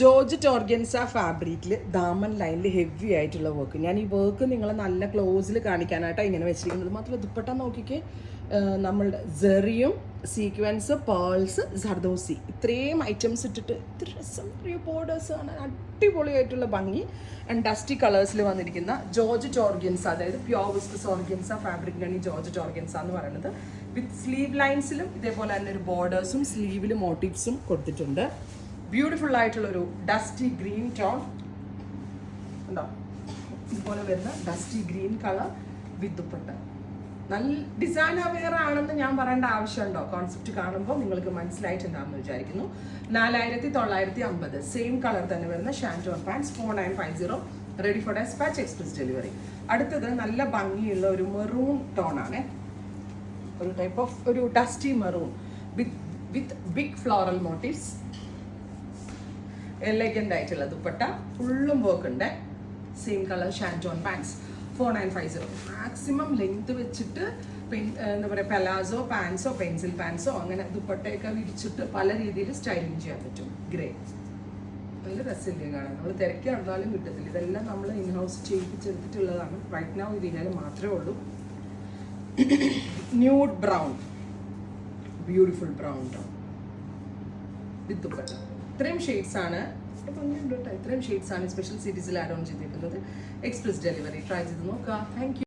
Georgette organza ഫാബ്രിക്കിൽ ദാമൻ ലൈനിൽ heavy ആയിട്ടുള്ള വർക്ക്. ഞാൻ ഈ വർക്ക് നിങ്ങളെ നല്ല ക്ലോസിൽ കാണിക്കാനായിട്ടാണ് ഇങ്ങനെ വെച്ചിരിക്കുന്നത്. മാത്രമല്ല ദുപ്പട്ട നോക്കിക്കേ, നമ്മളുടെ സെറിയും സീക്വൻസ് പേൾസ് സർദോസി ഇത്രയും ഐറ്റംസ് ഇട്ടിട്ട് ഇത്ര രസം, ബോർഡേഴ്സ് കാണാൻ അടിപൊളിയായിട്ടുള്ള ഭംഗി. ആൻഡ് ഡസ്റ്റി കളേഴ്സിൽ വന്നിരിക്കുന്ന ജോർജറ്റ് ഓർഗൻസ, അതായത് പ്യോർ വിസ്കസ് ഓർഗൻസ ഫാബ്രിക്കിനാണ് ഈ ജോർജറ്റ് ഓർഗൻസ എന്ന് പറയുന്നത്. വിത്ത് സ്ലീവ് ലൈൻസിലും ഇതേപോലെ തന്നെ ഒരു ബോർഡേഴ്സും സ്ലീവിലും മോട്ടീവ്സും കൊടുത്തിട്ടുണ്ട്. ബ്യൂട്ടിഫുൾ ആയിട്ടുള്ളൊരു ഡസ്റ്റി ഗ്രീൻ ടോൺ ഉണ്ടോ, ഇതുപോലെ വരുന്ന ഡസ്റ്റി ഗ്രീൻ കളർ വിത്ത് ദുപ്പട്ട. നല്ല ഡിസൈൻ അവെയർ ആണെന്ന് ഞാൻ പറയേണ്ട ആവശ്യമുണ്ടോ? കോൺസെപ്റ്റ് കാണുമ്പോൾ നിങ്ങൾക്ക് മനസ്സിലായിട്ടുണ്ടാകുമെന്ന് വിചാരിക്കുന്നു. 4950 സെയിം കളർ തന്നെ വരുന്ന ഷാൻറ്റോൺ pants 4950 ready for dispatch express delivery. അടുത്തത് നല്ല ഭംഗിയുള്ള ഒരു മെറൂൺ ടോൺ ആണ്, ഒരു ടൈപ്പ് ഓഫ് ഒരു dusty maroon with big floral motifs. Elegant ആയിട്ടുള്ള ദുപ്പട്ട, ഫുള്ളും വർക്ക് ഉണ്ട്. സെയിം കളർ ഷാൻറ്റോൺ പാൻസ് 4950. മാക്സിമം ലെങ്ത് വെച്ചിട്ട് എന്താ പറയുക, പെലാസോ പാൻസോ പെൻസിൽ പാൻസോ അങ്ങനെ ദുപ്പട്ടയൊക്കെ വിരിച്ചിട്ട് പല രീതിയിൽ സ്റ്റൈലിങ് ചെയ്യാൻ പറ്റും. ഗ്രേ നല്ല രസമില്ലേ കാണാൻ, നമ്മൾ തിരക്കി നടന്നാലും കിട്ടത്തില്ല. ഇതെല്ലാം നമ്മൾ ഇൻഹൗസ് ചെയ്യിപ്പിച്ചെടുത്തിട്ടുള്ളതാണ്. റൈറ്റ് നൗ ഇതിനാൽ മാത്രമേ ഉള്ളൂ. Nude brown, beautiful brown tone വിത്ത് ദുപ്പട്ട. ഇത്രയും ഷെയ്ഡ്സ് ആണ്, ഇത്രയും ഷെയ്ഡ്സ് ആണ് സ്പെഷ്യൽ സീരീസിൽ ആഡ് ഓൺ ചെയ്തിരിക്കുന്നത്. എക്സ്പ്രസ് ഡെലിവറി ട്രൈ ചെയ്ത് നോക്കുക. Thank you.